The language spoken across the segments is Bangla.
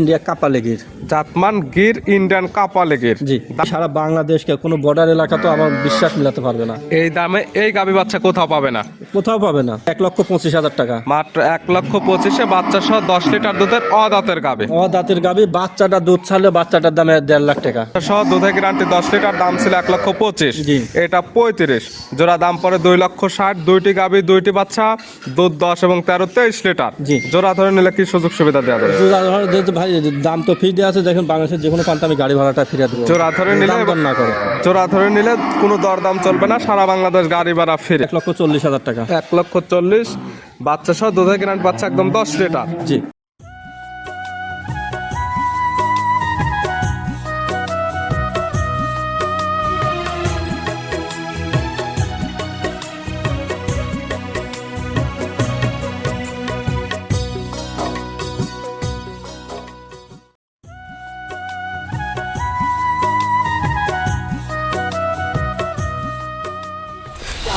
ইন্ডিয়া কাপালে গির জাতমান গির ইন্ডিয়ান কাপালে গির। জি, সারা বাংলাদেশকে কোনো বর্ডার এলাকা তো আমার বিশ্বাস মিলাতে পারবে না। এই দামে এই গাভী বাচ্চা কোথাও পাবে না, কোথাও পাবে না। 1,25,000 টাকা মাত্র 1,25,000 বাচ্চা সহ 10 লিটার দুধের অদাঁতের গাভী। দাঁতের গাবি, বাচ্চাটা দুধ ছাড়লে বাচ্চাটার দামে 1.5 লাখ টাকা সহ দুধে গ্যারান্টি 10 লিটার, দাম ছিল 1,25,000। জি। এটা 35, জোড়া দাম পড়ে 2,60,000। দুইটি গাভী দুইটি বাচ্চা, দুধ 10 এবং 13 23 লিটার। জি। জোড়া ধরে নিলে কি সুযোগ সুবিধা দেওয়া যাবে? যেহেতু ভাই দাম তো ফ্রি দেওয়া আছে, দেখেন বাংলাদেশের যে কোনো প্রান্তে আমি গাড়ি ভাড়াটা ফিরে দেবো। জোড়া ধরে নিলে না করে জোড়া ধরে নিলে কোনো দরদাম চলবে না, সারা বাংলাদেশ গাড়ি ভাড়া ফ্রি। 1,40,000 টাকা। 1,40,000 বাচ্চা সহ দুধে গ্যারান্টি, বাচ্চা একদম 10 লিটার। জি।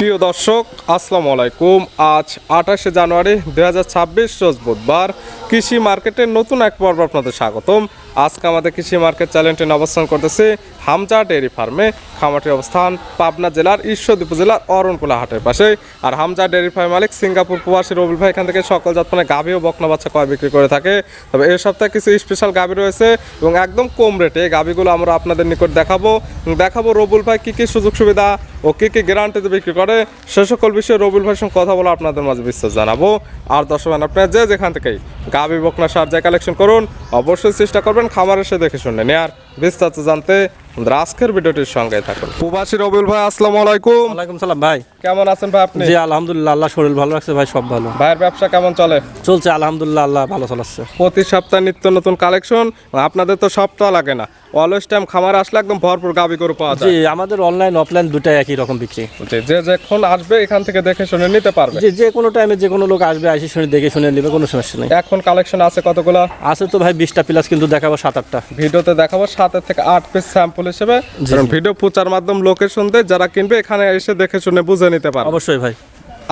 প্রিয় দর্শক, আসসালামু আলাইকুম। আজ 28শে জানুয়ারি 2026 রোজ বুধবার। কৃষি মার্কেটের নতুন এক পর্ব আপনাদের স্বাগতম। আজকে আমাদের কৃষি মার্কেট চ্যানেলটি অবস্থান করতেছে হামজা ডেয়ারি ফার্মে। খামারটির অবস্থান পাবনা জেলার ঈশ্বরদী উপজেলার অরণকুলা হাটের পাশে। আর হামজা ডেয়ারি ফার্ম মালিক সিঙ্গাপুর প্রবাসী রবিউল ভাই এখান থেকে সকল জাতমানের গাভী ও বকনা বাচ্চা ক্রয় বিক্রি করে থাকে। তবে এই সপ্তাহে কিছু স্পেশাল গাভী রয়েছে এবং একদম কম রেটে এই গাভীগুলো আমরা আপনাদের নিকট দেখাবো রবিউল ভাই কী কী সুযোগ সুবিধা ও কী কী গ্যারান্টিতে বিক্রি করে, সে সকল বিষয়ে রবিউল ভাইয়ের সঙ্গে কথা বলে আপনাদের মাঝে বিস্তার জানাবো। আর দর্শক আপনারা যেখান থেকেই গাভী বকনা সার যায় কালেকশন করুন, অবশ্যই চেষ্টা করবেন খামার এসে দেখে শুনে নেয়ার। বিস্তারিত জানতে আমাদের আজকের ভিডিওটির সঙ্গে থাকুন। প্রবাসী রবিউল ভাই, আসসালামু আলাইকুম। ওয়ালাইকুম সালাম ভাই, কেমন আছেন ভাই আপনি? জি আলহামদুলিল্লাহ, আল্লাহ শরীর ভালো রাখছে ভাই, সব ভালো। ভাইয়ের ব্যবসা কেমন চলে? চলছে আলহামদুলিল্লাহ, আল্লাহ ভালো চালাচ্ছে। প্রতি সপ্তাহে নিত্য নতুন কালেকশন, আপনাদের তো সপ্তাহ লাগে না, অলওয়েজ টাইম খামারে আসলে একদম ভরপুর গাভী গরু পাওয়া জি, যায়। আমাদের অনলাইন অফলাইন দুটাই একই রকম বিক্রি। যে যখন আসবে এখান থেকে দেখে শুনে নিতে পারবে। জি, যে কোনো টাইমে যে কোনো লোক আসবে, আসি শুনে দেখে শুনে নেবে, কোনো সমস্যা নেই। এখন কালেকশন আছে কতগুলো? আছে তো ভাই 20টা প্লাস, কিন্তু দেখাবো 7-8টা। ভিডিওতে দেখাবো 7 থেকে 8 পিস স্যাম্পল হিসেবে, কারণ ভিডিও প্রচার মাধ্যম লোকেশন দিয়ে যারা কিনবে এখানে এসে দেখে শুনে বুঝে নিতে পারবে। অবশ্যই ভাই।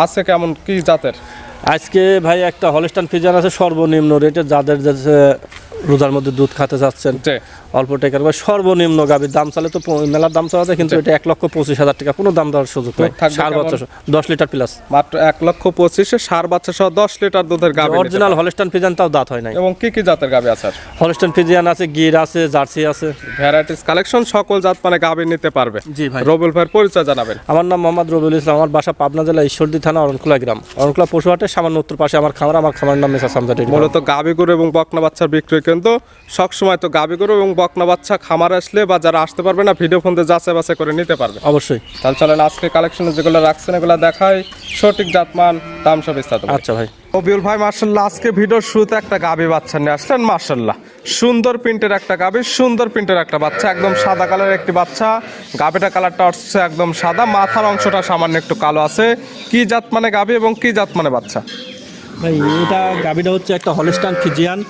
আছে কেমন কি জাতের? আজকে ভাই একটা হলস্টাইন ফ্রিজিয়ান আছে সর্বনিম্ন রেটে, যাদের রোজার মধ্যে দুধ খেতে যাচ্ছেন জি। অল্প টাকার বা সর্বনিম্ন গাভীর দাম চালে তো মেলার দাম চাওয়া যায়, কিন্তু এটা 1,25,000 টাকা, কোনো দাম দেওয়ার সুযোগ নেই। থাকবে সার কেমন? বাচ্চা 10 লিটার প্লাস, মাত্র 1,25,000 সার বাচ্চা সহ 10 লিটার দুধের গাভী। অরিজিনাল হলস্টাইন ফ্রিজিয়ান, তাও দাঁত হয় নাই। এবং কি কি জাতের গাভী আছে? হলস্টাইন ফ্রিজিয়ান আছে, গির আছে, জার্সি আছে, ভ্যারাইটিস কালেকশন, সকল জাত মানে গাভী নিতে পারবে। জি ভাই। রবিউল ভাইয়ের পরিচয় জানাবেন। আমার নাম মোহাম্মদ রবিউল ইসলাম, আমার বাসা পাবনা জেলা ঈশ্বরদী থানা অরণকুলা গ্রাম, অরণকুলা পশুহাটের সামান্য উত্তর পাশে আমার খামার। আমার খামারের নাম মেসাস হামজা ডেয়ারি ফার্ম। মূলত গাভী গরু এবং বকনা বাচ্চার বিক্রি, কিন্তু সবসময় তো গাভী গরু এবং বকনা বাচ্চা খামার আসলে বা যারা আসতে পারবে না ভিডিও ফোন দিয়ে যাচাই বাছাই করে নিতে পারবে। অবশ্যই। তাহলে চলেন আজকে কালেকশনে যেগুলো রাখছেন এগুলো দেখাই, সঠিক জাতমান দাম সব বিস্তারিত। আচ্ছা ভাই। রবিউল ভাই মার্শাল্লাহ, আজকে ভিডিওর শুরুতে একটা গাভী বাচ্চা নিয়ে আসলেন। মার্শাল্লাহ, সুন্দর প্রিন্টের একটা গাভী, সুন্দর প্রিন্টের একটা বাচ্চা, একদম সাদা কালারের একটি বাচ্চা। গাভীটা কালারটা হচ্ছে একদম সাদা, মাথার অংশটা সামান্য একটু কালো আছে। কি জাত মানে গাভী এবং কি জাত মানে বাচ্চা? ভাই এটা গাভীটা হচ্ছে একটা হলস্টাইন ফ্রিজিয়ান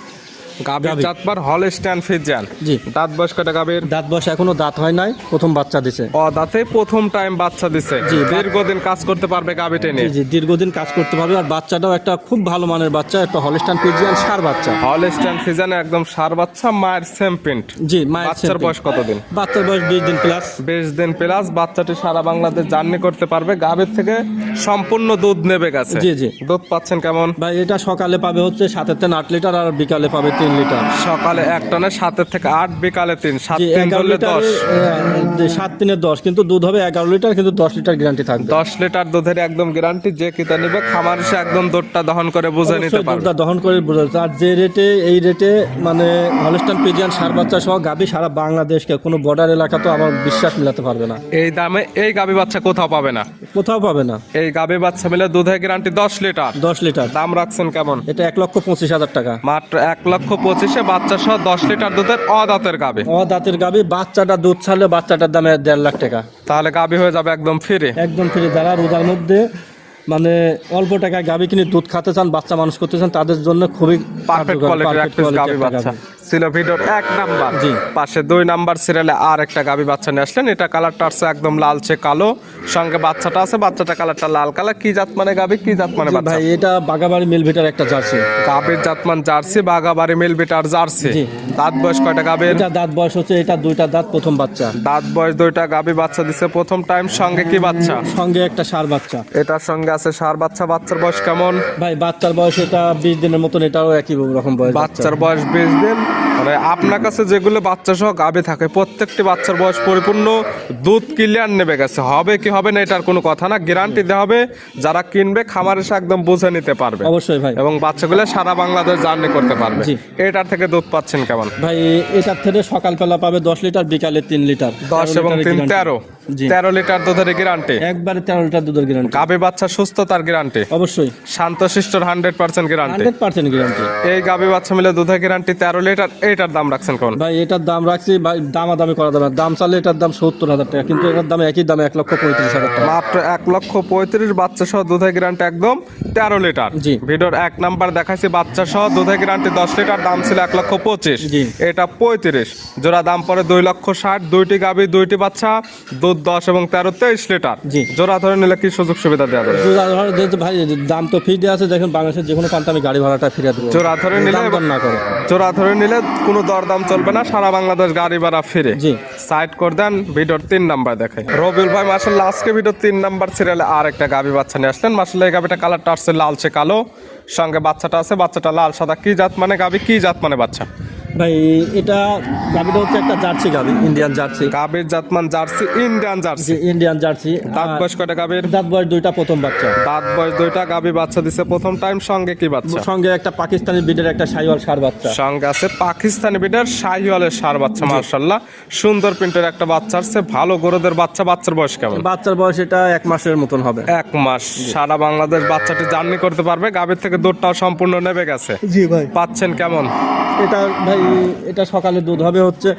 গাভীর জাতবার হলস্টাইন ফ্রিজিয়ান। জি। দাঁত বয়স কয়টা গাভীর? দাঁত বয়স এখনো দাঁত হয় নাই, প্রথম বাচ্চা দিছে। দাঁতে প্রথম টাইম বাচ্চা দিছে। জি। দীর্ঘদিন কাজ করতে পারবে গাভীটা জি নিয়ে। জি, দীর্ঘদিন কাজ করতে পারবে। আর বাচ্চাটাও একটা খুব ভালো মানের বাচ্চা, একটা হলস্টাইন ফ্রিজিয়ান সার বাচ্চা। হলস্টাইন ফ্রিজিয়ান একদম সার বাচ্চা, মায়ের সেম প্রিন্ট। জি, মায়ের বাচ্চার বয়স কতদিন? বাচ্চার বয়স 20 দিন প্লাস। 20 দিন প্লাস। বাচ্চাটি সারা বাংলাদেশ জার্নি করতে পারবে, গাভীর থেকে সম্পূর্ণ দুধ নেবে গেছে। জি জি। দুধ পাচ্ছেন কেমন? ভাই এটা সকালে পাবে হচ্ছে 7-8 লিটার, আর বিকালে পাবে 3 লিটার। সকালে 1 টনে 7 থেকে 8, বিকালে 3, 7 জি, 3 11 ধরলে লিটার 10। 7-3-10, কিন্তু দুধ হবে 11 লিটার, কিন্তু 10 লিটার গ্যারান্টি থাকবে। 10 লিটার দুধের একদম গ্যারান্টি। যে কিতা নেবে খামার এসে একদম দুধটা দহন করে বুঝে নিতে অবশ্যই পারবে। দুধটা দহন করে বোঝা যাচ্ছে। আর যে রেটে, এই রেটে মানে হলস্টাইন ফ্রিজিয়ান সার বাচ্চা সহ গাভী সারা বাংলাদেশকে কোনো বর্ডার এলাকা তো আমার বিশ্বাস মিলাতে পারবে না। এই দামে এই গাভী বাচ্চা কোথাও পাবে না, কোথাও পাবে না। এই গাভী বাচ্চা মিলে দুধের গ্যারান্টি 10 লিটার। 10 লিটার। দাম রাখছেন কেমন? এটা 1,25,000 টাকা। মাত্র 1,25,000 বাচ্চা সহ 10 লিটার দুধের অদাঁতের গাভী। দাঁতের গাভী, বাচ্চাটা দুধ ছাড়লে বাচ্চাটার দামে 1.5 লাখ টাকা। তাহলে গাভী হয়ে যাবে একদম ফ্রি। একদম ফ্রি। যারা রোজার মধ্যে মানে অল্প টাকায় গাভী কিনে দুধ খেতে চান, বাচ্চা মানুষ করতে চান, তাদের জন্য খুবই পারফেক্ট কোয়ালিটির এক পিস গাভী বাচ্চা। ছিল ভিডিওর 1 নাম্বার। জি। পাশে 2 নাম্বার সিরিয়ালে আর একটা গাবি বাচ্চা নিয়ে আসলেন। এটা কালারটা আছে একদম লালচে কালো, সঙ্গে বাচ্চাটা আছে, বাচ্চাটা কালারটা লাল কালার। কি জাত মানে গাবি, কি জাত মানে বাচ্চা? ভাই এটা বাগাবাড়ি মিলভিটার একটা জার্সি। গাবির জাতমান জার্সি, বাগাবাড়ি মিলবিটার জার্সি। জি। দাঁত বয়স কয়টা গাবির? এটা দাঁত বয়স হচ্ছে, এটা 2টা দাঁত, প্রথম বাচ্চা। দাঁত বয়স 2টা, গাবি বাচ্চা দিছে প্রথম টাইম। সঙ্গে কি বাচ্চা? সঙ্গে একটা ষাঁড় বাচ্চা। এটার সঙ্গে আছে ষাঁড় বাচ্চা। বাচ্চার বয়স কেমন? ভাই বাচ্চার বয়স এটা 20 দিনের মতন, এটাও একই রকম বয়স। বাচ্চার বয়স 20 দিন। মানে আপনার কাছে যেগুলো বাচ্চা সহ গাবি থাকে প্রত্যেকটি বাচ্চার বয়স পরিপূর্ণ, দুধ ক্লিয়ার নেবে গেছে। হবে কি হবে না এটার কোনো কথা না, গ্যারান্টি দেওয়া হবে। যারা কিনবে খামারে এসে একদম বুঝে নিতে পারবে অবশ্যই ভাই। এবং বাচ্চাগুলো সারা বাংলাদেশ জার্নি করতে পারবে। জি। এটার থেকে দুধ পাচ্ছেন কেমন? ভাই এটার থেকে সকালবেলা পাবে 10 লিটার, বিকালে 3 লিটার। 10 এবং 3 13। জি। 13 লিটার দুধের গ্যারান্টি। একবারে 13 লিটার দুধের গ্যারান্টি। গাবি বাচ্চা সুস্থতার গ্যারান্টি। অবশ্যই শান্তশিষ্টর 100% গ্যারান্টি। 100% গ্যারান্টি। এই গাবি বাচ্চা মিলে দুধের গ্যারান্টি 13 লিটার। এটার দাম রাখছেন কোন? ভাই এটার দাম রাখছি ভাই, দামাদামি করা যাবে না। দাম চালে এটার দাম 70,000 টাকা, কিন্তু এটার দাম একই দাম 1,35,000 টাকা। মাত্র 1,35,000 বাচ্চা সহ দুধের গ্যারান্টি একদম 13 লিটার। জি। ভিডিওর 1 নাম্বার দেখাইছি বাচ্চা সহ দুধের গ্যারান্টি 10 লিটার, দাম ছিল 1,25,000। জি। এটা 35 জোড়া দাম পড়ে 2,60,000। দুইটি গাবি, দুইটি বাচ্চা, দুধ 10 এবং 13 23 লিটার। জি। জোড়া ধরে নিলে কি সুযোগ সুবিধা দেওয়া যাবে? যেহেতু ভাই দাম তো ফ্রি দেওয়া আছে, দেখুন বাংলাদেশের যে কোনো প্রান্তে আমি গাড়ি ভাড়াটা ফিরে দেবো। জোড়া ধরে নিলে দাম দর না করে। জোড়া ধরে নিলে কোনো দরদাম চলবে না, সারা বাংলাদেশ গাড়ি ভাড়া ফিরে। জি। সাইড করে দেন। ভিডিওর 3 নাম্বার দেখাই। রবিউল ভাই মাশাআল্লাহ আজকে ভিডিওর 3 নাম্বার সিরিয়ালে আর একটা গাবি বাচ্চা নিয়ে আসলেন। মাশাআল্লাহ এই গাবিটা কালারটা আসছে লালচে কালো, সঙ্গে বাচ্চাটা আছে, বাচ্চাটা লাল সাদা। কি জাত মানে গাবি, কি জাত মানে বাচ্চা? ভাই এটা গাবিটা হচ্ছে একটা জার্সি গাবি, ইন্ডিয়ান জার্সি। গাবির জাতমান jersey, Indian jersey. Indian jersey. দাঁত বয়স কয়টা গাবির? দাঁত বয়স 2টা, প্রথম বাচ্চা। দাঁত বয়স 2টা, গাবি বাচ্চা দিছে প্রথম টাইম। সঙ্গে কি বাচ্চা? সঙ্গে একটা পাকিস্তানি ব্রিডের একটা শাহিওয়াল ষাঁড় বাচ্চা। সঙ্গে আছে পাকিস্তানি বিডার শাহিওয়ালের ষাঁড় বাচ্চা। মাশাআল্লাহ সুন্দর প্রিন্টের একটা বাচ্চা আসছে, ভালো গরুদের বাচ্চা। বাচ্চার বয়স কেমন? বাচ্চার বয়স এটা 1 মাসের মতন হবে। 1 মাস। সারা বাংলাদেশ বাচ্চাটি জার্নি করতে পারবে। গাবির থেকে দুধটাও সম্পূর্ণ নেবে গেছে। জি ভাই। পাচ্ছেন কেমন? এটা ভাই এটা সকালে দুধ হবে হচ্ছে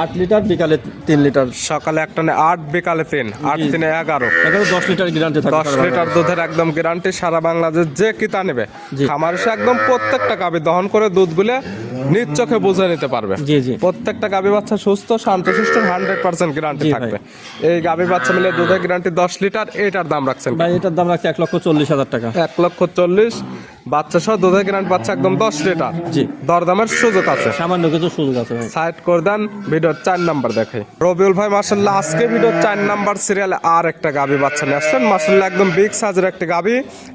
8 লিটার, বিকালে 3 লিটার। সকালে একটা 8, বিকালে 3, 8 3 11। 10 লিটার গ্যারান্টি থাকে। 10 লিটার দুধের একদম গ্যারান্টি। সারা বাংলাদেশ যে কিতা নেবে জি। খামার এসে একদম প্রত্যেকটা গাবি দহন করে দুধগুলো নিজ চোখে বুঝে নিতে পারবে। জি জি। প্রত্যেকটা গাবি বাচ্চা সুস্থ শান্তশিষ্ট 100% গ্যারান্টি জি ভাই। থাকবে। এই গাবি বাচ্চা মিলে দুধের গ্যারান্টি 10 লিটার। এটার দাম রাখছেন ভাই এটার দাম রাখছে 1,40,000 টাকা। 1,40,000। বাচ্চা সহ দুধের গ্যারান্টি বাচ্চা একদম 10 লিটার। জি। দরদামের সুযোগ আছে। সামান্য কিছু সুযোগ আছে ভাই। সাইড করে দেন। ভিডিওর 4 নাম্বার দেখাই। রবিউল ভাই মাশাআল্লাহ আজকে ভিডিওর 4 নাম্বার সিরিয়ালে আর একটা গাবি বাচ্চা নিয়ে আসলেন। মাশাআল্লাহ একদম বিগ সাইজের একটা গাবি,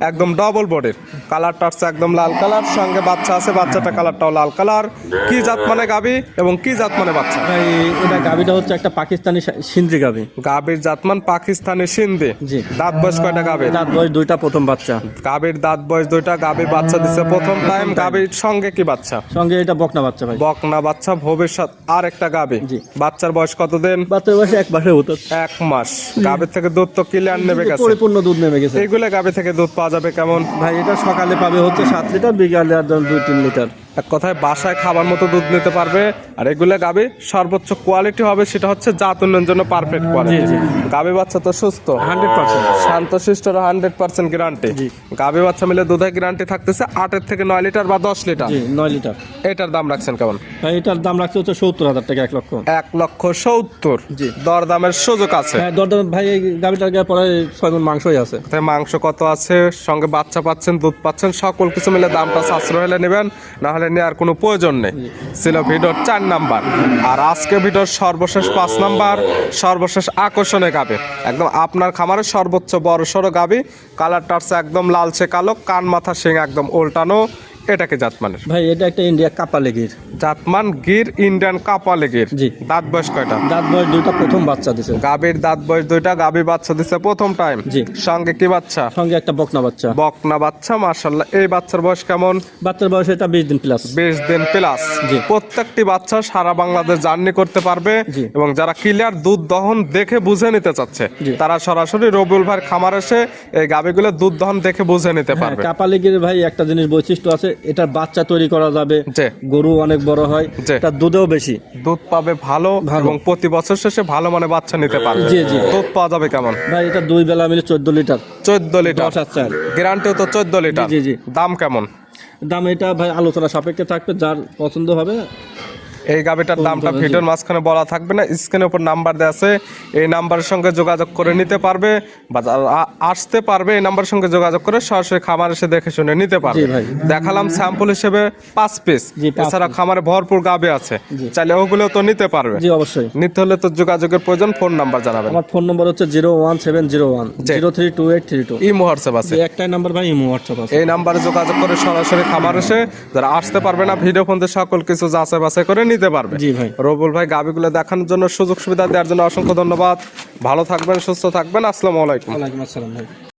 একদম ডবল বডির। কালারটা হচ্ছে একদম লাল কালার, সঙ্গে বাচ্চা আছে, বাচ্চাটা কালারটাও লাল কালার। কি জাত মানে গাবি এবং কি জাত মানে বাচ্চা? ভাই এটা গাবিটা হচ্ছে একটা পাকিস্তানি সিন্ধি গাবি। গাবির জাতমান পাকিস্তানি সিন্ধি। জি। দাঁত বয়স কয়টা গাবির? দাঁত বয়স 2টা, প্রথম বাচ্চা। গাবির দাঁত বয়স 2টা, গাবি বাচ্চা দিছে প্রথম টাইম। গাবির সঙ্গে কি বাচ্চা? সঙ্গে এটা বকনা বাচ্চা ভাই। বকনা বাচ্চা, ভবিষ্যৎ আর একটা গাবি। জি। বাচ্চার বয়স কতদিন? বাচ্চার বয়স 1 মাসের মতো। 1 মাস। গাবির থেকে দুধ তো ক্লিয়ার নেবে গেছে। পরিপূর্ণ দুধ নেমে গেছে। এইগুলো গাবি থেকে দুধ পাওয়া যাবে কেমন? ভাই এটা সকালে পাবে হচ্ছে 7 লিটার, বিকালে আর 2-3 লিটার। এক কথায় বাসায় খাবার মতো দুধ নিতে পারবে। আর এগুলো গাবি সর্বোচ্চ কোয়ালিটি হবে, সেটা হচ্ছে জাত উন্নয়নের জন্য পারফেক্ট কোয়ালিটি। জি, জি। গাবি বাচ্চা তো সুস্থ 100%। শান্তশিষ্ট 100% গ্যারান্টি। জি। গাবি বাচ্চা মিলে দুধের গ্যারান্টি থাকতেছে 8 থেকে 9 লিটার বা 10 লিটার। জি 9 লিটার। এটার দাম রাখছেন কেমন? ভাই এটার দাম রাখছে হচ্ছে 70,000 টাকা, 1 লক্ষ। 1,70,000। জি। দরদামের সুযোগ আছে। হ্যাঁ দরদাম ভাই, এই গাবিটার গায়ে পরে 6 গুণ মাংসই আছে। তাই মাংস কত আছে, সঙ্গে বাচ্চা পাচ্ছেন, দুধ পাচ্ছেন, সকল কিছু মিলে দামটা সাশ্রয় হলে নেবেন, না হলে নেওয়ার কোনো প্রয়োজন নেই। ছিল ভিডিওর 4 নাম্বার। আর আজকে ভিডিওর সর্বশেষ 5 নাম্বার, সর্বশেষ আকর্ষণীয় গাবি, একদম আপনার খামারের সর্বোচ্চ বড় সড়ো গাবি। কালারটা হচ্ছে একদম লালচে কালো, কান মাথা শিং একদম উল্টানো। এটাকে জাতমানের? ভাই এটা একটা ইন্ডিয়া কাপালে গির। জাতমান গির, ইন্ডিয়ান কাপালে গির। জি। দাঁত বয়স কয়টা? দাঁত বয়স 2টা, প্রথম বাচ্চা দিছে। গাবির দাঁত বয়স 2টা, গাবি বাচ্চা দিছে প্রথম টাইম। জি। সঙ্গে কি বাচ্চা? সঙ্গে একটা বকনা বাচ্চা। বকনা বাচ্চা। মাশাআল্লাহ এই বাচ্চার বয়স কেমন? বাচ্চার বয়স এটা 20 দিন প্লাস। 20 দিন প্লাস। জি। প্রত্যেকটি বাচ্চা সারা বাংলাদেশ জার্নি করতে পারবে। জি। এবং যারা ক্লিয়ার দুধ দহন দেখে বুঝে নিতে চাচ্ছে জি। তারা সরাসরি রবিউল ভাইয়ের খামার এসে এই গাবিগুলো দুধ দহন দেখে বুঝে নিতে হ্যাঁ, পারবে। কাপালে গির ভাই একটা জিনিস বৈশিষ্ট্য আছে, এটার বাচ্চা তৈরি করা যাবে। জি। গরু অনেক বড় হয়, জি। তার দুধও বেশি। দুধ পাবে ভালো ভালো। এবং প্রতি বছর শেষে ভালো মানে বাচ্চা নিতে পারবে। জি, জি। দুধ পাওয়া যাবে কেমন? ভাই এটা 2 বেলা মিলে 14 লিটার। 14 লিটার। 10 আর 4। গ্যারান্টিও তো 14 লিটার। জি, জি। দাম কেমন? দাম এটা ভাই আলোচনা সাপেক্ষে থাকবে, যার পছন্দ হবে এই গাবিটার দামটা ভিডিওর মাঝখানে বলা থাকবে না, স্ক্রিনের উপর নাম্বার দেওয়া আছে, এই নাম্বারের সঙ্গে যোগাযোগ করে নিতে পারবে বা যারা আসতে পারবে এই নাম্বারের সঙ্গে যোগাযোগ করে সরাসরি খামার এসে দেখে শুনে নিতে পারবে। জি ভাই। দেখালাম স্যাম্পল হিসেবে 5 পিস, জি, 5 এছাড়া খামারে ভরপুর গাবি আছে, চাইলে ওগুলো তো নিতে পারবে। জি অবশ্যই। নিতে হলে তো যোগাযোগের প্রয়োজন, ফোন নাম্বার জানাবেন। আমার ফোন নম্বর হচ্ছে 01701 032832। ইমো হোয়াটসঅ্যাপ আছে, যে একটাই নাম্বার ভাই, ইমো হোয়াটসঅ্যাপ আছে। এই নাম্বারে যোগাযোগ করে সরাসরি খামার এসে যারা আসতে পারবে না ভিডিও ফোন দিয়ে সকল কিছু যাচাই বাছাই করে নিতে পারবে। জি ভাই। রবুল ভাই গাবিগুলো দেখানোর জন্য, সুযোগ সুবিধা দেওয়ার জন্য অসংখ্য ধন্যবাদ। ভালো থাকবেন, সুস্থ থাকবেন, আসসালামু আলাইকুম। ওয়ালাইকুম আসসালাম ভাই।